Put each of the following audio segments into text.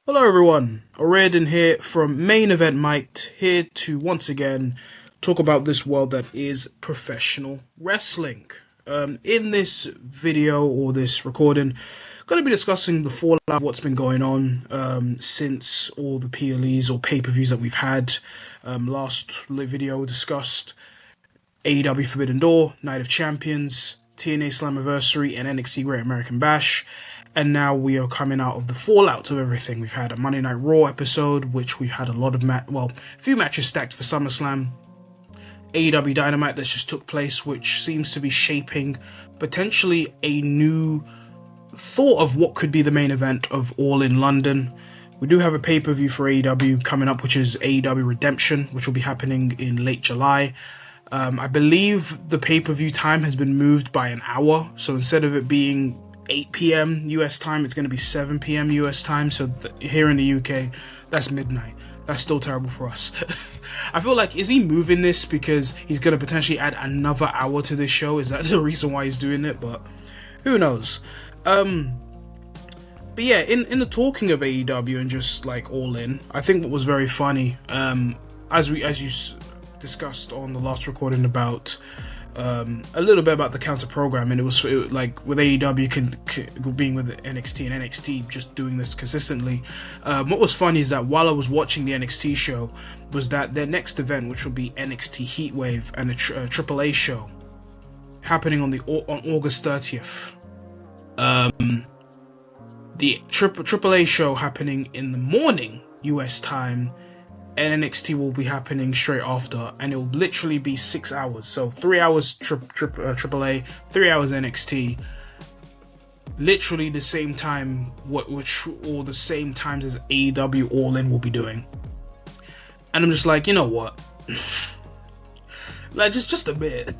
Hello everyone, O'Riordan here from Main Event Mike, here to once again talk about this world that is professional wrestling. In this video or this recording, I'm going to be discussing the fallout of what's been going on since all the PLEs or pay-per-views that we've had. Last video discussed AEW Forbidden Door, Night of Champions, TNA Slammiversary, and NXT Great American Bash. And now we are coming out of the fallout of everything. We've had a Monday Night Raw episode, which we've had a lot of a few matches stacked for SummerSlam. AEW Dynamite that just took place, which seems to be shaping potentially a new thought of what could be the main event of All In London. We do have a pay-per-view for AEW coming up, which is AEW Redemption, which will be happening in late July. I believe the pay-per-view time has been moved by an hour, so instead of it being 8 p.m. US time, it's going to be 7 p.m. US time, so here in the UK, that's midnight. That's still terrible for us. I feel like, is he moving this because he's going to potentially add another hour to this show? Is that the reason why he's doing it? But who knows? But yeah, in the talking of AEW and just like All In, I think what was very funny, as you discussed on the last recording about a little bit about the counter program, and it was like with AEW being with NXT and NXT just doing this consistently. What was funny is that while I was watching the NXT show, was that their next event, which will be NXT Heatwave and a AAA show happening on August 30th. The AAA show happening in the morning US time, and NXT will be happening straight after, and it will literally be 6 hours. So 3 hours AAA, 3 hours NXT, literally the same time, or the same times as AEW All In will be doing. And I'm just like, you know what? Like, just a bit.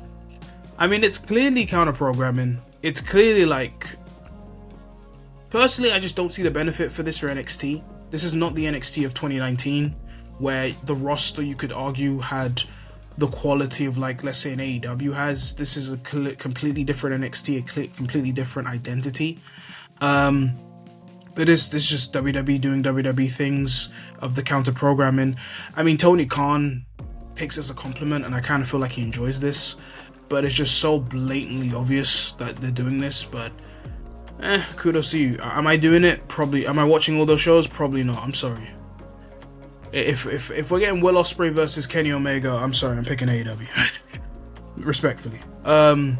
I mean, it's clearly counter programming. It's clearly like, personally, I just don't see the benefit for this for NXT. This is not the NXT of 2019. Where the roster, you could argue, had the quality of, like, let's say an AEW has. This is a completely different NXT, a completely different identity. But this is just WWE doing WWE things of the counter programming. I mean, Tony Khan takes it as a compliment, and I kind of feel like he enjoys this. But it's just so blatantly obvious that they're doing this. But kudos to you. Am I doing it? Probably. Am I watching all those shows? Probably not. I'm sorry. If we're getting Will Ospreay versus Kenny Omega, I'm sorry, I'm picking AEW. Respectfully. But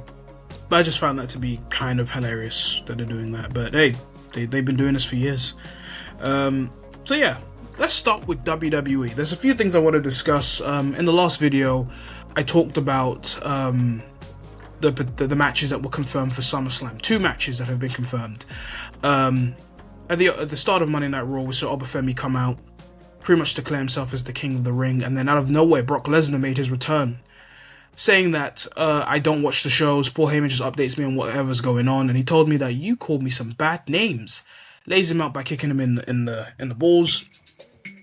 I just found that to be kind of hilarious that they're doing that. But hey, they've been doing this for years. So yeah, let's start with WWE. There's a few things I want to discuss. In the last video, I talked about the matches that were confirmed for SummerSlam. 2 matches that have been confirmed. At the start of Monday Night Raw, we saw Obafemi come out, pretty much declare himself as the king of the ring, and then out of nowhere, Brock Lesnar made his return, saying that I don't watch the shows, Paul Heyman just updates me on whatever's going on, and he told me that you called me some bad names. Lays him out by kicking him in the balls.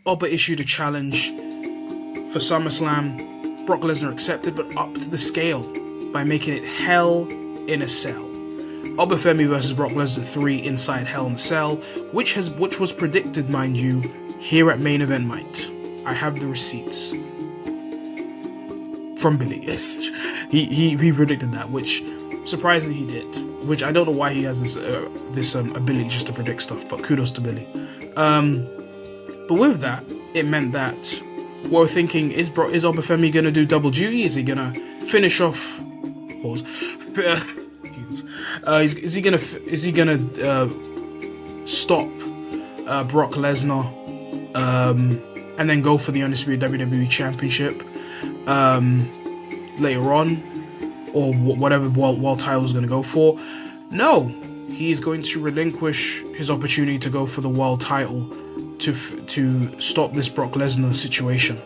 Oba issued a challenge for SummerSlam. Brock Lesnar accepted, but upped the scale by making it Hell in a Cell. Obafemi versus Brock Lesnar 3 inside Hell in a Cell, which was predicted, mind you, here at Main Event Mike. I have the receipts from Billy. he predicted that, which surprisingly he did. Which I don't know why he has this ability just to predict stuff, but kudos to Billy. But with that, it meant that we're thinking: is Obafemi gonna do double duty? Is he gonna finish off? Pause. Is he gonna stop Brock Lesnar? And then go for the undisputed WWE Championship later on, or whatever world title is going to go for. No, he is going to relinquish his opportunity to go for the world title to stop this Brock Lesnar situation.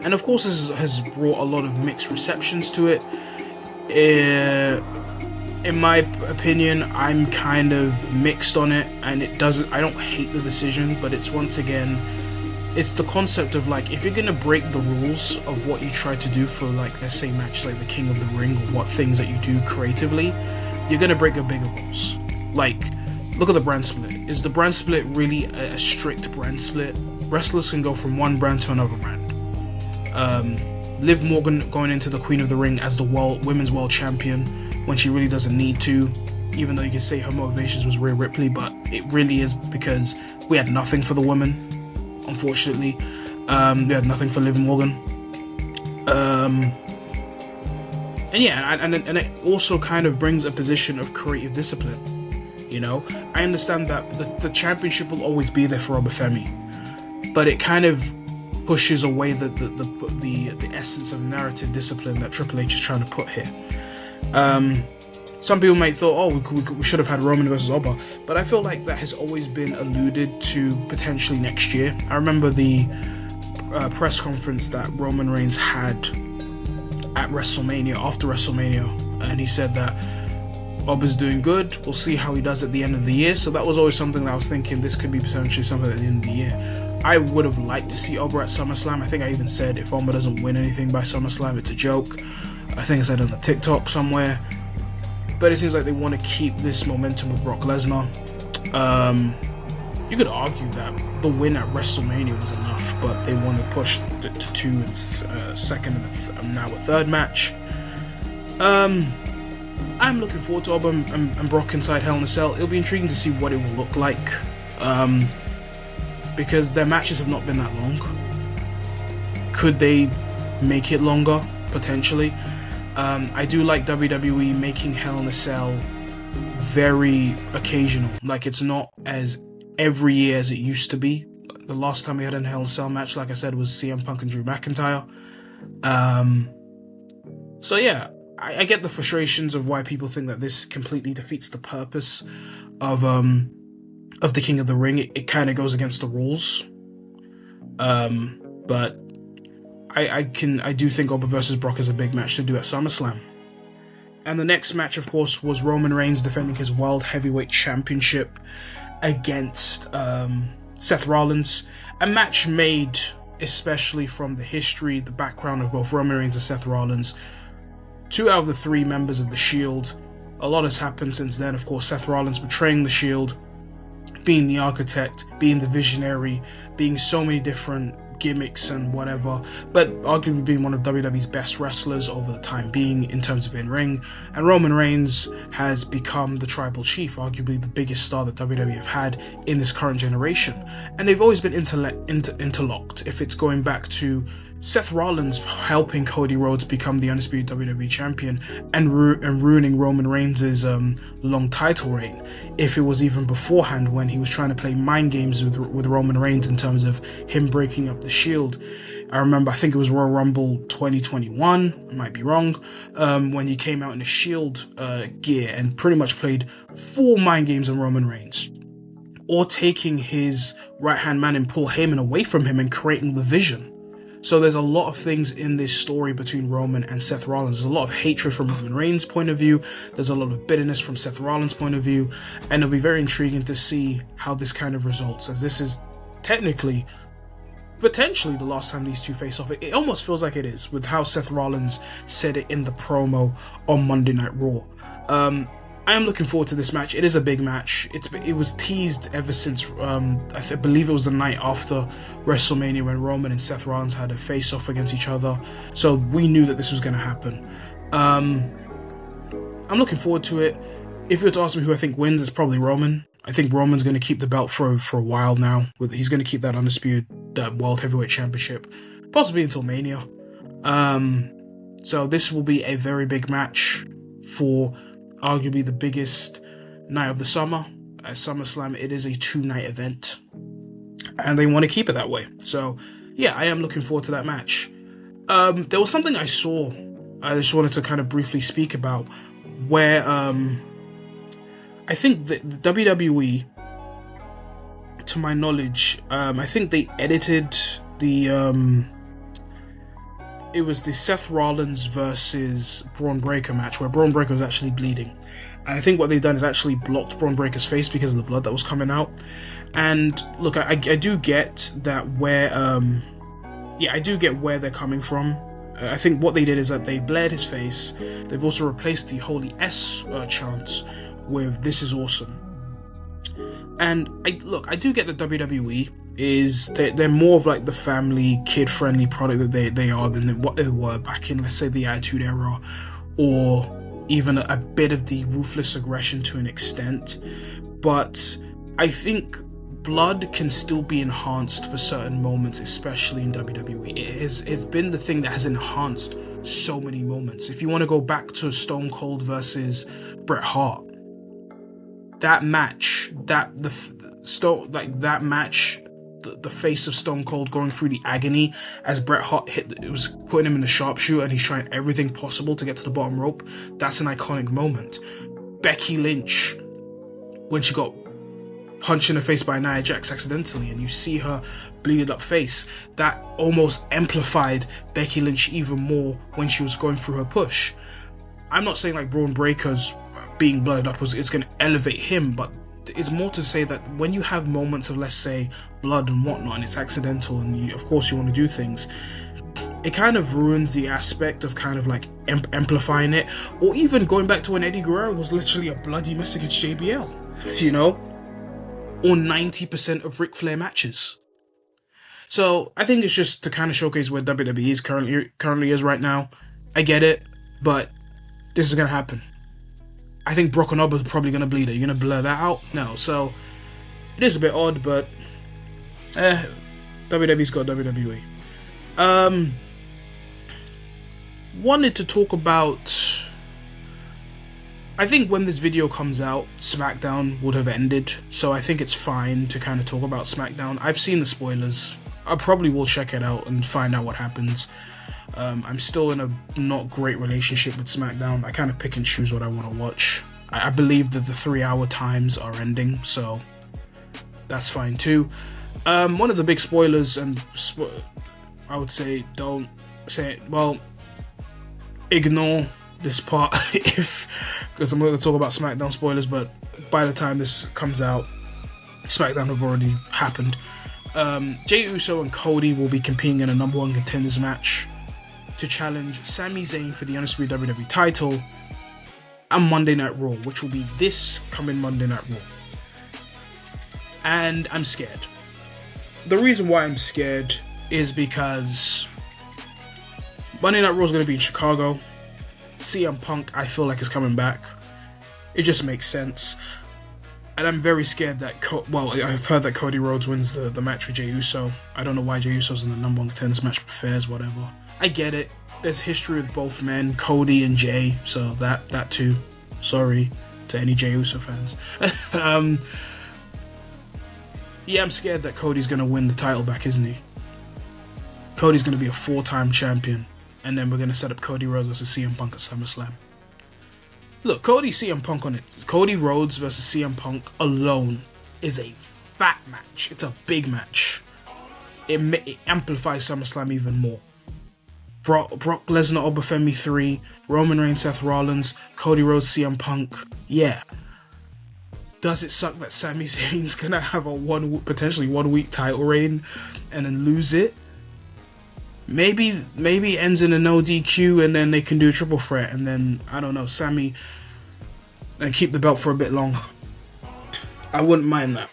And of course, this has brought a lot of mixed receptions to it. In my opinion, I'm kind of mixed on it, and I don't hate the decision, but it's once again, it's the concept of, like, if you're gonna break the rules of what you try to do for, like, let's say matches like the King of the Ring, or what things that you do creatively, you're gonna break the bigger rules. Like, look at the brand split. Is the brand split really a strict brand split? Wrestlers can go from one brand to another brand. Liv Morgan going into the Queen of the Ring as the women's world champion when she really doesn't need to, even though you could say her motivations was Rhea Ripley, but it really is because we had nothing for the women, unfortunately. We had nothing for Liv Morgan. And it also kind of brings a position of creative discipline. I understand that the championship will always be there for Obafemi, but it kind of pushes away the essence of narrative discipline that Triple H is trying to put here. Some people might thought, we should have had Roman versus Oba, but I feel like that has always been alluded to potentially next year. I remember the press conference that Roman Reigns had at WrestleMania, after WrestleMania, and he said that Oba's doing good, we'll see how he does at the end of the year. So that was always something that I was thinking this could be potentially something at the end of the year. I would have liked to see Oba at SummerSlam. I think I even said if Oba doesn't win anything by SummerSlam, it's a joke. I think I said on a TikTok somewhere. But it seems like they want to keep this momentum with Brock Lesnar. You could argue that the win at WrestleMania was enough, but they want to push it to two, second and now a third match. I'm looking forward to Oba and Brock inside Hell in a Cell. It'll be intriguing to see what it will look like, because their matches have not been that long. Could they make it longer? Potentially. I do like WWE making Hell in a Cell very occasional. Like, it's not as every year as it used to be. The last time we had a Hell in a Cell match, like I said, was CM Punk and Drew McIntyre. So yeah, I get the frustrations of why people think that this completely defeats the purpose of the King of the Ring. It kind of goes against the rules. But I do think Oba versus Brock is a big match to do at SummerSlam. And the next match, of course, was Roman Reigns defending his World Heavyweight Championship against Seth Rollins. A match made especially from the history, the background of both Roman Reigns and Seth Rollins. 2 out of the 3 members of the Shield. A lot has happened since then. Of course, Seth Rollins betraying the Shield, being the architect, being the visionary, being so many different gimmicks and whatever, but arguably being one of WWE's best wrestlers over the time being in terms of in-ring. And Roman Reigns has become the tribal chief, arguably the biggest star that WWE have had in this current generation. And they've always been interlocked. If it's going back to Seth Rollins helping Cody Rhodes become the undisputed WWE champion and ruining Roman Reigns' long title reign. If it was even beforehand when he was trying to play mind games with Roman Reigns in terms of him breaking up the Shield. I remember, I think it was Royal Rumble 2021, I might be wrong, when he came out in a Shield gear and pretty much played 4 mind games on Roman Reigns. Or taking his right-hand man and Paul Heyman away from him and creating the Vision. So there's a lot of things in this story between Roman and Seth Rollins. There's a lot of hatred from Roman Reigns' point of view. There's a lot of bitterness from Seth Rollins' point of view. And it'll be very intriguing to see how this kind of results, as this is technically, potentially the last time these two face off. It almost feels like it is, with how Seth Rollins said it in the promo on Monday Night Raw. I am looking forward to this match. It is a big match. It was teased ever since, I believe it was the night after WrestleMania when Roman and Seth Rollins had a face-off against each other. So we knew that this was going to happen. I'm looking forward to it. If you were to ask me who I think wins, it's probably Roman. I think Roman's going to keep the belt for a while now. He's going to keep that undisputed World Heavyweight Championship, possibly until Mania. So this will be a very big match for arguably the biggest night of the summer. At SummerSlam, it is a 2-night event, and they want to keep it that way. So yeah, I am looking forward to that match. There was something I saw I just wanted to kind of briefly speak about, where I think the WWE, to my knowledge, I think they edited the it was the Seth Rollins versus Braun Breaker match, where Braun Breaker was actually bleeding. And I think what they've done is actually blocked Braun Breaker's face because of the blood that was coming out. And look, I do get that I do get where they're coming from. I think what they did is that they blurred his face. They've also replaced the Holy S chants with "This is awesome." And I do get that WWE is they're more of like the family, kid-friendly product that they are than what they were back in, let's say, the Attitude Era, or even a bit of the ruthless aggression to an extent. But I think blood can still be enhanced for certain moments, especially in WWE. It's been the thing that has enhanced so many moments. If you want to go back to Stone Cold versus Bret Hart, that match, the face of Stone Cold going through the agony as Bret Hart was putting him in the sharpshooter and he's trying everything possible to get to the bottom rope, that's an iconic moment. Becky Lynch, when she got punched in the face by Nia Jax accidentally and you see her bleeded up face, that almost amplified Becky Lynch even more when she was going through her push. I'm not saying like Braun Breaker's being blooded up is going to elevate him, but it's more to say that when you have moments of, let's say, blood and whatnot, and it's accidental, and of course you want to do things, it kind of ruins the aspect of kind of like amplifying it, or even going back to when Eddie Guerrero was literally a bloody mess against JBL, you know, or 90% of Ric Flair matches. So I think it's just to kind of showcase where WWE is currently is right now. I get it, but this is gonna happen. I think Brock and Ober's probably going to bleed it. You're going to blur that out? No. So, it is a bit odd, but WWE's got WWE. Wanted to talk about... I think when this video comes out, SmackDown would have ended, so I think it's fine to kind of talk about SmackDown. I've seen the spoilers. I probably will check it out and find out what happens. I'm still in a not great relationship with SmackDown. I kind of pick and choose what I want to watch. I believe that the 3-hour times are ending, so that's fine too. One of the big spoilers, and I would say don't say it, well, ignore this part because I'm going to talk about SmackDown spoilers, but by the time this comes out, SmackDown have already happened. Jey Uso and Cody will be competing in a number 1 contenders match to challenge Sami Zayn for the Undisputed WWE title on Monday Night Raw, which will be this coming Monday Night Raw. And I'm scared. The reason why I'm scared is because Monday Night Raw is going to be in Chicago. CM Punk, I feel like, is coming back. It just makes sense. And I'm very scared that, I've heard that Cody Rhodes wins the match with Jey Uso. I don't know why Jey Uso's in the number 1 contenders match, but fairs, whatever. I get it. There's history with both men, Cody and Jey, so that too. Sorry to any Jey Uso fans. Yeah, I'm scared that Cody's going to win the title back, isn't he? Cody's going to be a 4-time champion, and then we're going to set up Cody Rhodes versus CM Punk at SummerSlam. Look, CM Punk on it. Cody Rhodes versus CM Punk alone is a fat match. It's a big match. It amplifies SummerSlam even more. Brock Lesnar, Obafemi 3, Roman Reigns, Seth Rollins, Cody Rhodes, CM Punk. Yeah. Does it suck that Sami Zayn's gonna have a potentially 1 week title reign and then lose it? Maybe it ends in a no DQ and then they can do a triple threat and then, I don't know, Sami and keep the belt for a bit longer. I wouldn't mind that.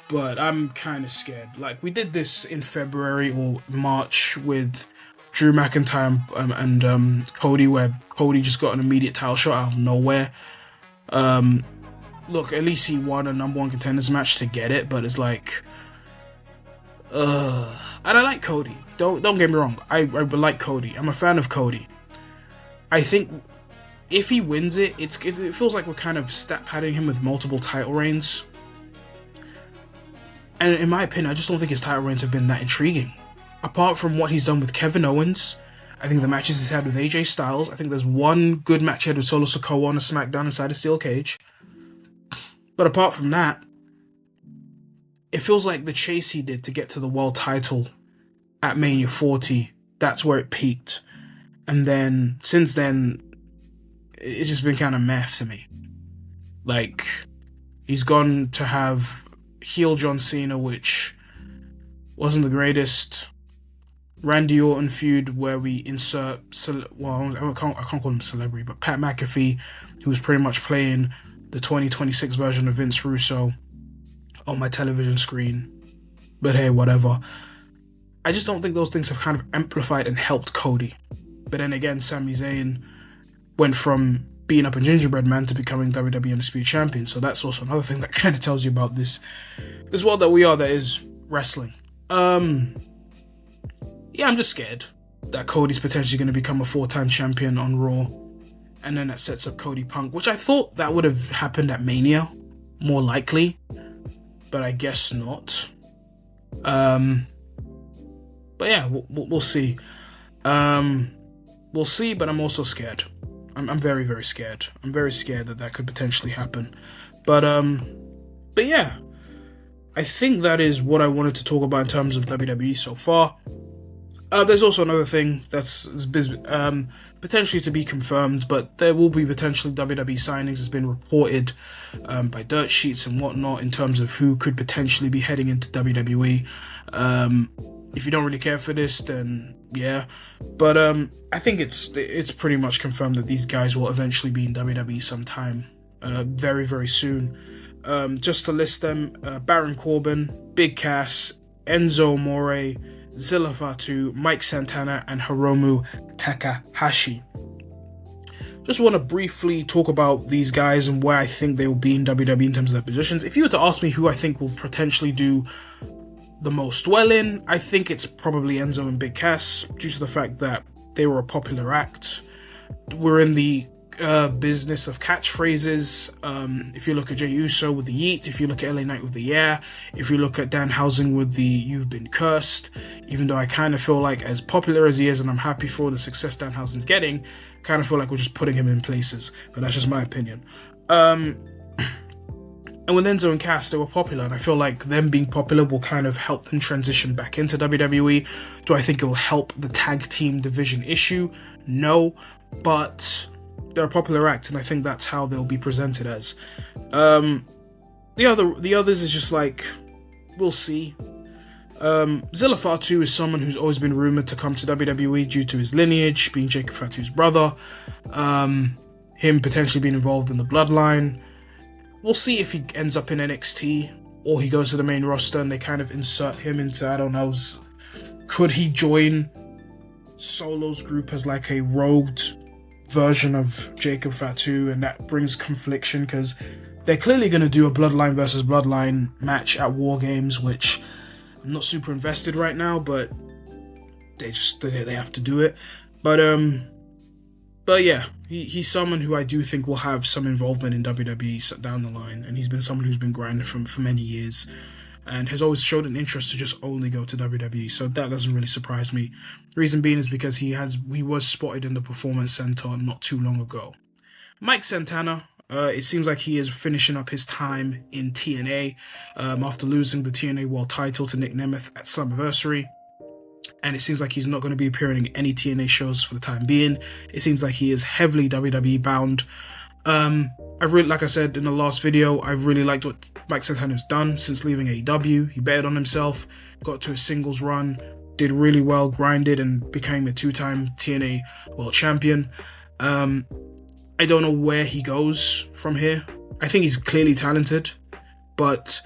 But I'm kind of scared. Like, we did this in February or March with Drew McIntyre and Cody, where Cody just got an immediate title shot out of nowhere. Look, at least he won a number 1 contenders match to get it, but it's like, and I like Cody. Don't get me wrong. I like Cody. I'm a fan of Cody. I think if he wins it, it feels like we're kind of stat padding him with multiple title reigns. And in my opinion, I just don't think his title reigns have been that intriguing. Apart from what he's done with Kevin Owens, I think the matches he's had with AJ Styles, I think there's one good match he had with Solo Sikoa on a SmackDown inside a steel cage. But apart from that, it feels like the chase he did to get to the world title at Mania 40, that's where it peaked. And then, since then, it's just been kind of meh to me. Like, he's gone to have heel John Cena, which wasn't the greatest. Randy Orton feud where we insert, I can't call him celebrity, but Pat McAfee, who was pretty much playing the 2026 version of Vince Russo. on my television screen. But hey, whatever. I just don't think those things have kind of amplified and helped Cody. But then again, Sami Zayn went from being up a gingerbread man to becoming WWE Undisputed Champion. So that's also another thing that kind of tells you about this world that we are, that is wrestling. Yeah, I'm just scared that Cody's potentially going to become a 4-time champion on Raw. And then that sets up Cody Punk, which I thought that would have happened at Mania, more likely. But I guess not. But yeah, we'll see. We'll see, but I'm also scared. I'm very, very scared. I'm very scared that could potentially happen. But yeah, I think that is what I wanted to talk about in terms of WWE so far. There's also another thing that's potentially to be confirmed, but there will be potentially WWE signings. Has been reported by dirt sheets and whatnot in terms of who could potentially be heading into WWE. If you don't really care for this, then yeah. But I think it's pretty much confirmed that these guys will eventually be in WWE sometime, very, very soon. Just to list them: Baron Corbin, Big Cass, Enzo Amore, Zilla Fatu, Mike Santana, and Hiromu Takahashi. Just want to briefly talk about these guys and where I think they will be in WWE in terms of their positions. If you were to ask me who I think will potentially do the most well in, I think it's probably Enzo and Big Cass, due to the fact that they were a popular act. We're in the business of catchphrases. If you look at Jey Uso with the Yeet, if you look at LA Knight with the Yeah, if you look at Danhausen with the You've Been Cursed, even though I kind of feel like, as popular as he is, and I'm happy for the success Danhausen's getting, I kind of feel like we're just putting him in places, but that's just my opinion. And with Enzo and Cass, they were popular, and I feel like them being popular will kind of help them transition back into WWE. Do I think it will help the tag team division issue? No, but they're a popular act, and I think that's how they'll be presented as. The others is just like, we'll see. Zilla Fatu is someone who's always been rumored to come to WWE due to his lineage, being Jacob Fatu's brother. Him potentially being involved in the bloodline. We'll see if he ends up in NXT or he goes to the main roster and they kind of insert him into, I don't know, could he join Solo's group as like a rogued version of Jacob Fatu, and that brings confliction because they're clearly going to do a Bloodline versus Bloodline match at War Games, which I'm not super invested right now, but they have to do it. But yeah, he's someone who I do think will have some involvement in WWE down the line, and he's been someone who's been grinding for many years and has always showed an interest to just only go to WWE, so that doesn't really surprise me. The reason being is because he was spotted in the Performance Center not too long ago. Mike Santana, it seems like he is finishing up his time in TNA after losing the TNA World Title to Nick Nemeth at Slammiversary. And it seems like he's not going to be appearing in any TNA shows for the time being. It seems like he is heavily WWE bound. Like I said in the last video, I've really liked what Mike Santana's done since leaving AEW. He betted on himself, got to a singles run, did really well, grinded, and became a 2-time TNA World Champion. I don't know where he goes from here. I think he's clearly talented, but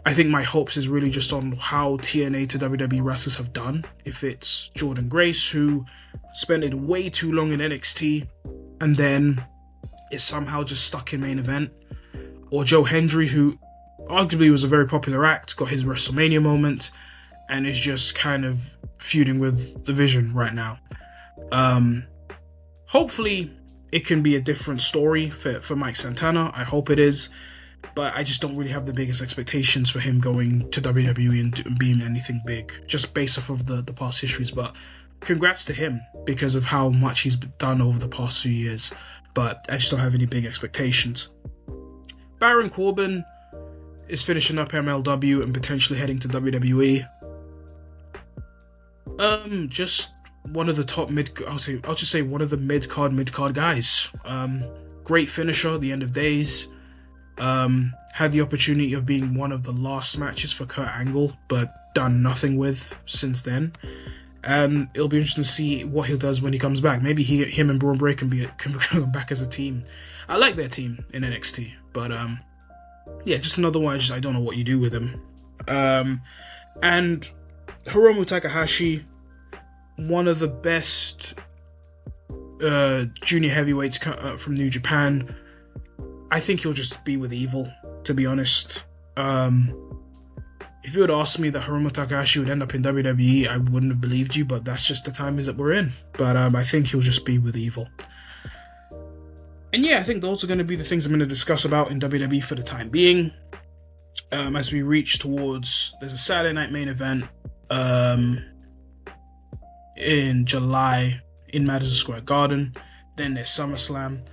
I think my hopes is really just on how TNA to WWE wrestlers have done. If it's Jordan Grace, who spent it way too long in NXT and then is somehow just stuck in main event, or Joe Hendry, who arguably was a very popular act, got his WrestleMania moment, and is just kind of feuding with the Vision right now. Hopefully it can be a different story for Mike Santana. I hope it is. But I just don't really have the biggest expectations for him going to WWE and being anything big, just based off of the past histories. But congrats to him because of how much he's done over the past few years. But I just don't have any big expectations. Baron Corbin is finishing up MLW and potentially heading to WWE. Just one of the top I'll just say one of the mid-card guys. Great finisher at the end of days. Had the opportunity of being one of the last matches for Kurt Angle, but done nothing with since then. And it'll be interesting to see what he does when he comes back. Maybe him and Braun Breaker can go back as a team. I like their team in NXT, but yeah, just another one. I don't know what you do with him. And Hiromu Takahashi, one of the best junior heavyweights from New Japan. I think he'll just be with Evil, to be honest. If you had asked me that Hiromu Takahashi would end up in WWE, I wouldn't have believed you, but that's just the times that we're in. But I think he'll just be with Evil. And yeah, I think those are going to be the things I'm going to discuss about in WWE for the time being. As we reach towards, there's a Saturday night main event in July in Madison Square Garden. Then there's SummerSlam.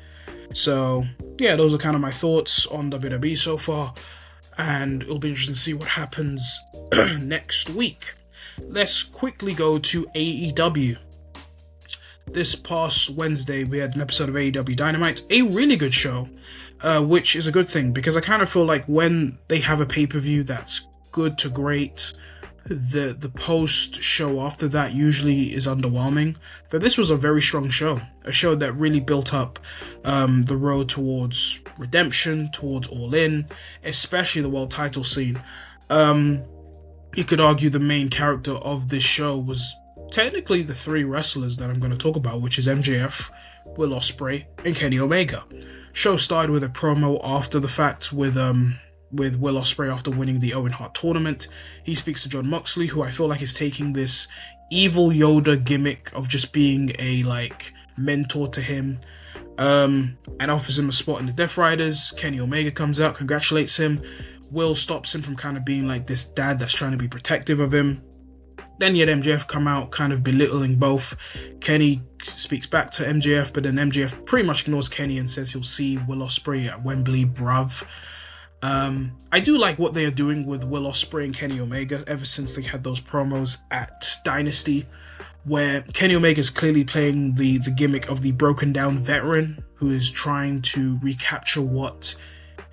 So yeah, those are kind of my thoughts on WWE so far. And it'll be interesting to see what happens next week. Let's quickly go to AEW. This past Wednesday, we had an episode of AEW Dynamite, a really good show, which is a good thing, because I kind of feel like when they have a pay-per-view that's good to great, the post-show after that usually is underwhelming. But this was a very strong show, a show that really built up the road towards redemption, towards All In, especially the world title scene. You could argue the main character of this show was technically the three wrestlers that I'm going to talk about, which is MJF, Will Ospreay, and Kenny Omega. Show started with a promo after the fact with Will Ospreay after winning the Owen Hart tournament. He speaks to Jon Moxley, who I feel like is taking this evil Yoda gimmick of just being a mentor to him, and offers him a spot in the Death Riders. Kenny Omega comes out, congratulates him. Will stops him from kind of being like this dad that's trying to be protective of him. Then you had MJF come out, kind of belittling both. Kenny speaks back to MJF, but then MJF pretty much ignores Kenny and says he'll see Will Ospreay at Wembley, bruv. I do like what they are doing with Will Ospreay and Kenny Omega ever since they had those promos at Dynasty, where Kenny Omega is clearly playing the gimmick of the broken down veteran who is trying to recapture what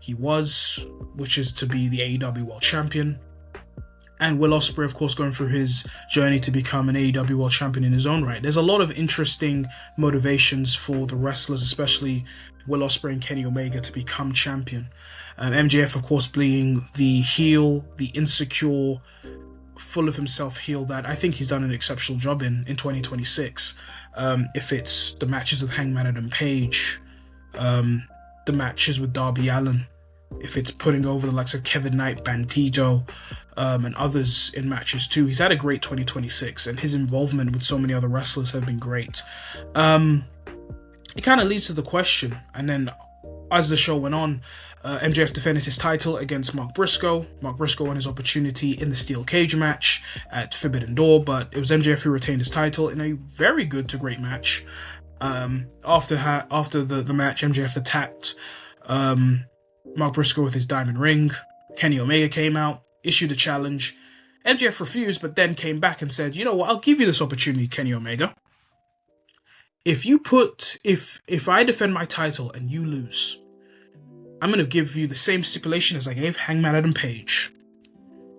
he was, which is to be the AEW World Champion. And Will Ospreay, of course, going through his journey to become an AEW World Champion in his own right. There's a lot of interesting motivations for the wrestlers, especially Will Ospreay and Kenny Omega, to become champion. MJF, of course, being the heel, the insecure, full of himself heel that I think he's done an exceptional job in 2026. If it's the matches with Hangman Adam Page, the matches with Darby Allin, if it's putting over the likes of Kevin Knight, Bandito, and others in matches too. He's had a great 2026, and his involvement with so many other wrestlers have been great. It kind of leads to the question, and then as the show went on, MJF defended his title against Mark Briscoe. Mark Briscoe won his opportunity in the steel cage match at Forbidden Door, but it was MJF who retained his title in a very good to great match. After the match, MJF attacked Mark Briscoe with his diamond ring. Kenny Omega came out, issued a challenge. MJF refused, but then came back and said, "You know what? I'll give you this opportunity, Kenny Omega. If I defend my title and you lose, I'm going to give you the same stipulation as I gave Hangman Adam Page.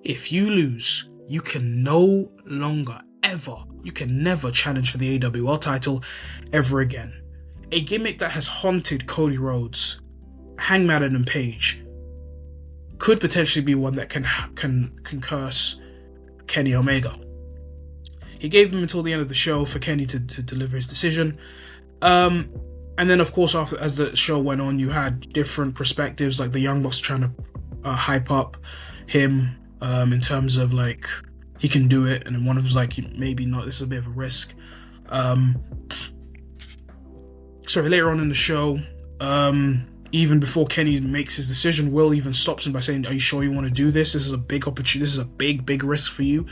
If you lose, you can no longer, ever, you can never challenge for the AEW World title ever again." A gimmick that has haunted Cody Rhodes, Hangman Adam Page, could potentially be one that can curse Kenny Omega. He gave him until the end of the show for Kenny to deliver his decision. And then, of course, as the show went on, you had different perspectives, like the Young Bucks trying to hype up him in terms of he can do it, and then one of them's like, maybe not, this is a bit of a risk. Later on in the show, even before Kenny makes his decision, Will even stops him by saying, "Are you sure you want to do this? This is a big opportunity. This is a big risk for you."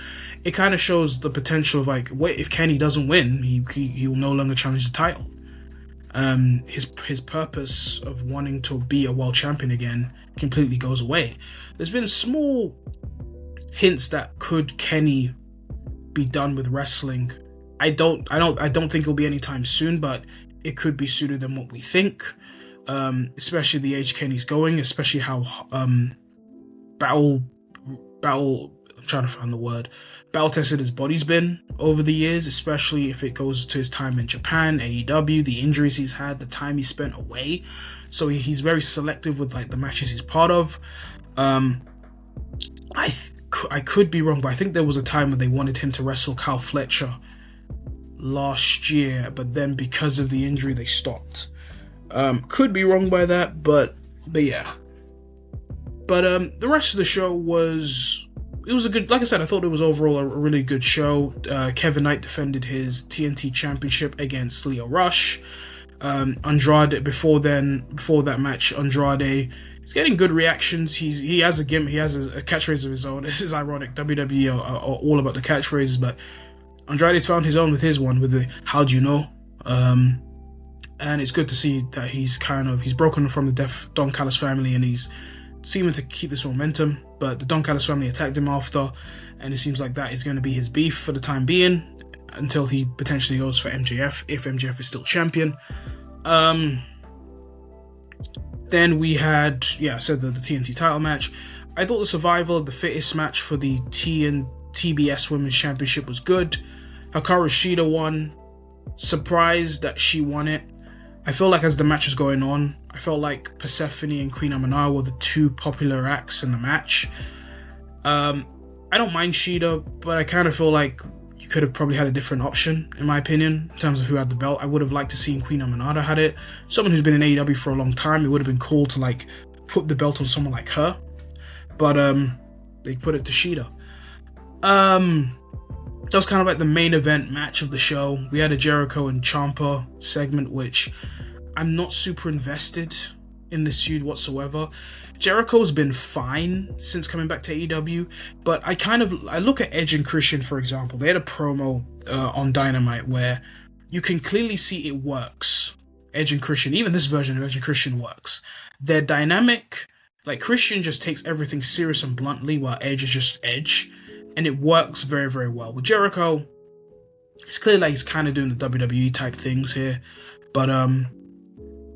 It kind of shows the potential of what if Kenny doesn't win, he will no longer challenge the title. His purpose of wanting to be a world champion again completely goes away. There's been small hints that could Kenny be done with wrestling. I don't think it'll be anytime soon, but it could be sooner than what we think. Especially the age Kenny's going, especially how battle I'm trying to find the word, battle tested his body's been over the years, especially if it goes to his time in Japan, AEW, the injuries he's had, the time he spent away. So he's very selective with like the matches he's part of. I could be wrong, but I think there was a time when they wanted him to wrestle Kyle Fletcher last year, but then because of the injury they stopped. Could be wrong by that, but yeah. But the rest of the show was a good, like I said, I thought it was overall a really good show. Kevin Knight defended his TNT championship against Lio Rush. Andrade, before that match, Andrade is getting good reactions. He has a gimmick, he has a catchphrase of his own. This is ironic. WWE are all about the catchphrases, but Andrade's found his own with his one, with the "How do you know?" And it's good to see that he's broken from the Don Callis family, and he's seeming to keep this momentum. But the Don Callis family attacked him after, and it seems like that is going to be his beef for the time being, until he potentially goes for MJF, if MJF is still champion. Then we had, I said the TNT title match. I thought the survival of the fittest match for the TBS Women's Championship was good. Hikaru Shida won. Surprised that she won it. I feel like as the match was going on, I felt like Persephone and Queen Amana were the two popular acts in the match. I don't mind Shida, but I kind of feel like you could have probably had a different option, in my opinion, in terms of who had the belt. I would have liked to see Queen Aminata had it. Someone who's been in AEW for a long time, it would have been cool to like put the belt on someone like her. But they put it to Shida. That was kind of like the main event match of the show. We had a Jericho and Ciampa segment, which I'm not super invested in this feud whatsoever. Jericho's been fine since coming back to AEW, but I look at Edge and Christian, for example. They had a promo on Dynamite where you can clearly see it works. Edge and Christian, even this version of Edge and Christian works. They're dynamic. Like, Christian just takes everything serious and bluntly, while Edge is just Edge. And it works very, very well. With Jericho, it's clear like he's kind of doing the WWE type things here. But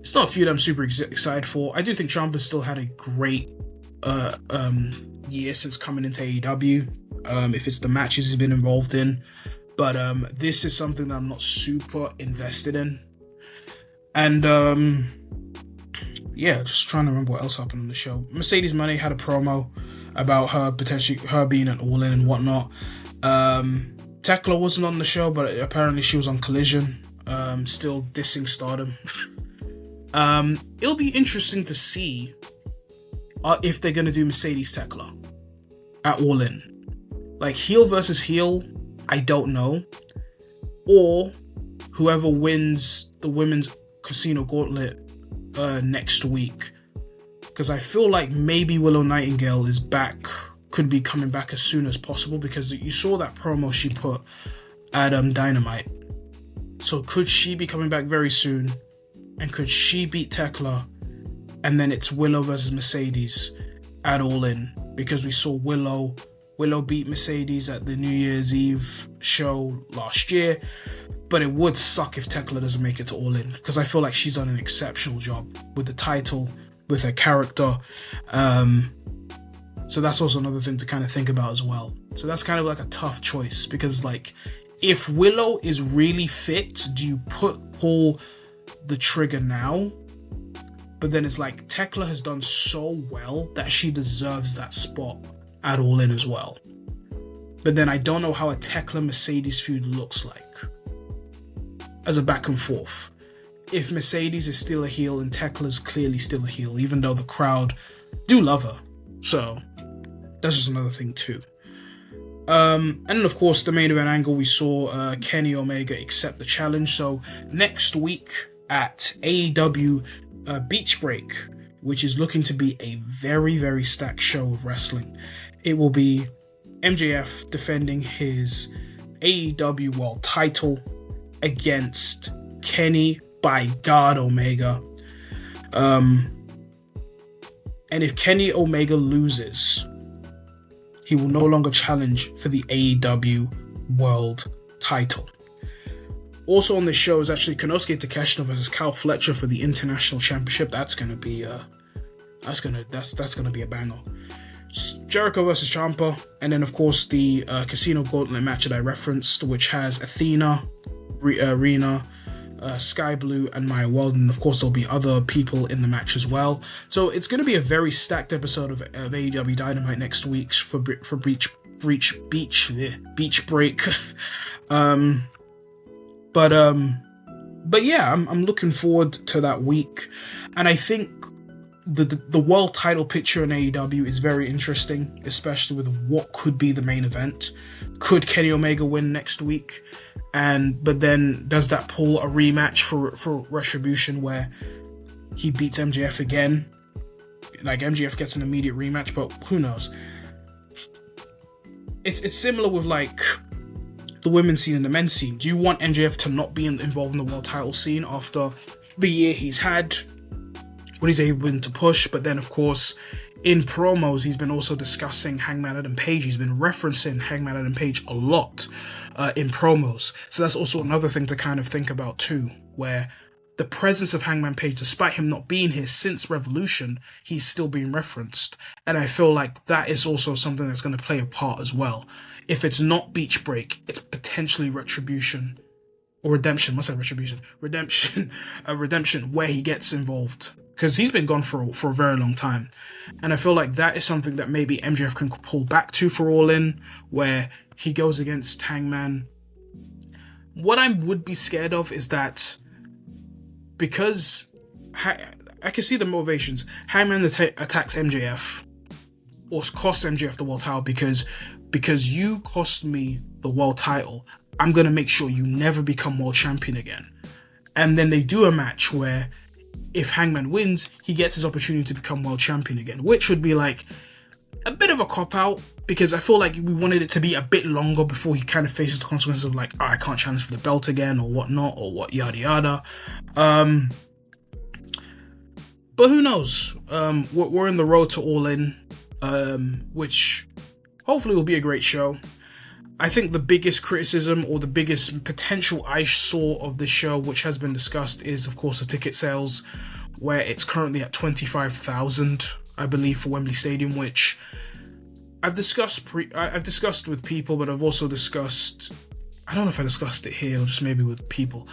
it's not a feud I'm super excited for. I do think Ciampa still had a great year since coming into AEW. If it's the matches he's been involved in. But this is something that I'm not super invested in. And just trying to remember what else happened on the show. Mercedes Moné had a promo about her being an All In and whatnot. Tekla wasn't on the show, but apparently she was on Collision, still dissing Stardom. It'll be interesting to see if they're going to do Mercedes Tekla at All In. Like, heel versus heel, I don't know. Or whoever wins the Women's Casino Gauntlet next week. Because I feel like maybe Willow Nightingale is back, could be coming back as soon as possible, because you saw that promo she put at Dynamite. So could she be coming back very soon? And could she beat Tekla? And then it's Willow versus Mercedes at All In. Because we saw Willow beat Mercedes at the New Year's Eve show last year. But it would suck if Tekla doesn't make it to All In, because I feel like she's done an exceptional job with the title, with her character. So that's also another thing to kind of think about as well. So that's kind of like a tough choice, because like, if Willow is really fit, do you pull the trigger now? But then it's like, Tekla has done so well that she deserves that spot at All In as well. But then I don't know how a Tekla Mercedes feud looks like as a back and forth. If Mercedes is still a heel and Tekla's clearly still a heel, even though the crowd do love her. So that's just another thing too. And then of course the main event angle, we saw Kenny Omega accept the challenge. So next week at AEW Beach Break, which is looking to be a very, very stacked show of wrestling, it will be MJF defending his AEW World Title against Kenny by God Omega. And if Kenny Omega loses, he will no longer challenge for the AEW World Title. Also on the show is actually Konosuke Takeshita versus Kyle Fletcher for the International Championship. That's gonna be a banger. Jericho versus Ciampa, and then of course the Casino Gauntlet match that I referenced, which has Athena, Rena, Sky Blue, and Maya Weldon. Of course, there'll be other people in the match as well. So it's going to be a very stacked episode of AEW Dynamite next week for Beach Break. But yeah, I'm looking forward to that week, and I think the world title picture in AEW is very interesting, especially with what could be the main event. Could Kenny Omega win next week? But then does that pull a rematch for Retribution where he beats MJF again? Like MJF gets an immediate rematch, but who knows? It's similar with like the women's scene and the men's scene. Do you want MJF to not be involved in the world title scene after the year he's had, when he's able to push? But then, of course, in promos, he's been also discussing Hangman Adam Page. He's been referencing Hangman Adam Page a lot in promos. So that's also another thing to kind of think about too, where the presence of Hangman Page, despite him not being here since Revolution, he's still being referenced. And I feel like that is also something that's going to play a part as well. If it's not Beach Break, it's potentially Retribution. Or Redemption, what's that? Retribution? Redemption, where he gets involved. Because he's been gone for a very long time. And I feel like that is something that maybe MJF can pull back to for All In, where he goes against Hangman. What I would be scared of is that, because I can see the motivations. Hangman attacks MJF, or costs MJF the world title because you cost me the world title, I'm going to make sure you never become world champion again. And then they do a match where if Hangman wins, he gets his opportunity to become world champion again, which would be like a bit of a cop-out, because I feel like we wanted it to be a bit longer before he kind of faces the consequences of like, oh, I can't challenge for the belt again, or whatnot, or what yada yada. But who knows? We're in the road to All In, which hopefully will be a great show. I think the biggest criticism or the biggest potential I saw of this show, which has been discussed, is of course the ticket sales, where it's currently at 25,000, I believe, for Wembley Stadium, which I've discussed with people, but I've also discussed, I don't know if I discussed it here or just maybe with people.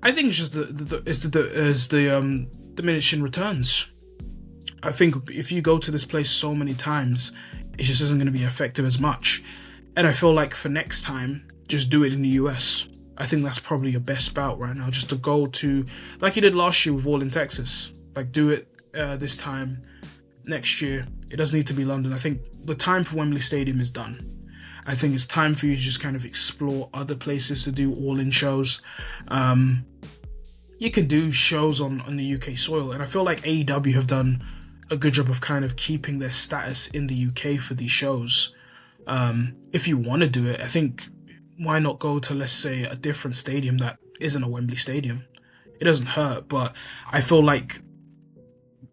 I think it's just the diminishing returns. I think if you go to this place so many times, it just isn't going to be effective as much. And I feel like for next time, just do it in the US. I think that's probably your best bout right now, just to go to, like you did last year with All in Texas. Like, do it this time next year. It doesn't need to be London. I think the time for Wembley Stadium is done. I think it's time for you to just kind of explore other places to do all-in shows. You can do shows on the UK soil, and I feel like AEW have done a good job of kind of keeping their status in the UK for these shows. If you want to do it, I think, why not go to, let's say, a different stadium that isn't a Wembley Stadium? It doesn't hurt, but I feel like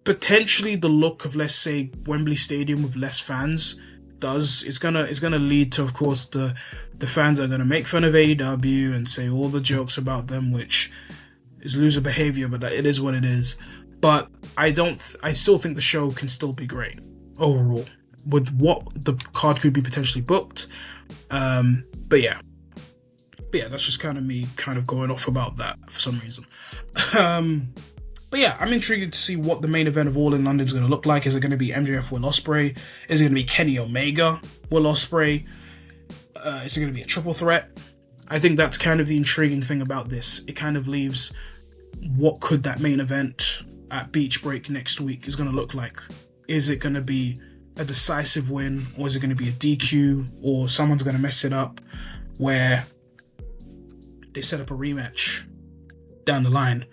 potentially the look of, let's say, Wembley Stadium with less fans is gonna lead to, of course, the fans are gonna make fun of AEW and say all the jokes about them, which is loser behavior, but that it is what it is. But I still think the show can still be great overall with what the card could be potentially booked. But yeah, that's just kind of me kind of going off about that for some reason. But yeah, I'm intrigued to see what the main event of All in London is going to look like. Is it going to be MJF Will Ospreay? Is it going to be Kenny Omega Will Ospreay? Is it going to be a triple threat? I think that's kind of the intriguing thing about this. It kind of leaves what could that main event at Beach Break next week is going to look like. Is it going to be a decisive win, or is it going to be a DQ, or someone's going to mess it up where they set up a rematch down the line?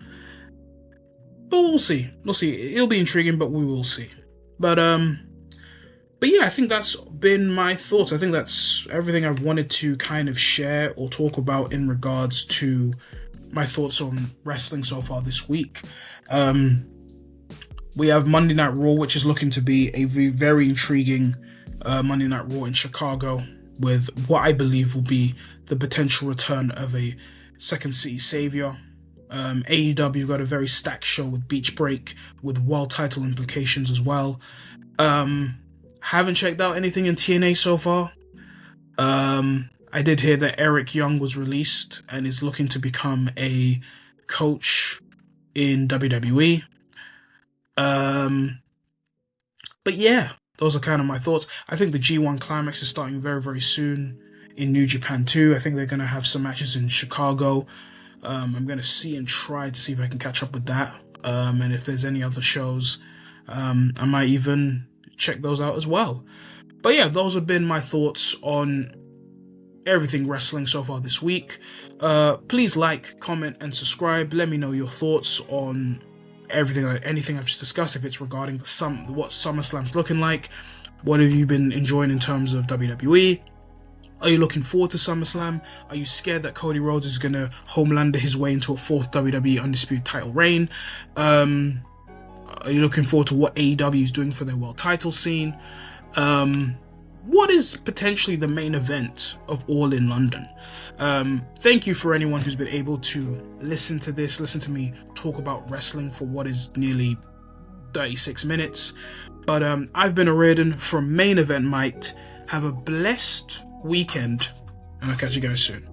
But we'll see. It'll be intriguing, but we will see. But yeah, I think that's been my thoughts. I think that's everything I've wanted to kind of share or talk about in regards to my thoughts on wrestling so far this week. We have Monday Night Raw, which is looking to be a very intriguing Monday Night Raw in Chicago, with what I believe will be the potential return of a Second City Savior. AEW got a very stacked show with Beach Break, with world title implications as well. Haven't checked out anything in TNA so far. I did hear that Eric Young was released and is looking to become a coach in WWE. But yeah, those are kind of my thoughts. I think the G1 Climax is starting very, very soon in New Japan too. I think they're going to have some matches in Chicago. I'm going to see and try to see if I can catch up with that. And if there's any other shows, I might even check those out as well. But yeah, those have been my thoughts on everything wrestling so far this week. Please like, comment, and subscribe. Let me know your thoughts on anything I've just discussed. If it's regarding what SummerSlam's looking like, what have you been enjoying in terms of WWE? Are you looking forward to SummerSlam? Are you scared that Cody Rhodes is gonna homelander his way into a 4th WWE Undisputed title reign? Are you looking forward to what AEW is doing for their world title scene? What is potentially the main event of All In London? Thank you for anyone who's been able to listen to me talk about wrestling for what is nearly 36 minutes. But I've been Reardon from Main Event Mike. Have a blessed weekend, and I'll catch you guys soon.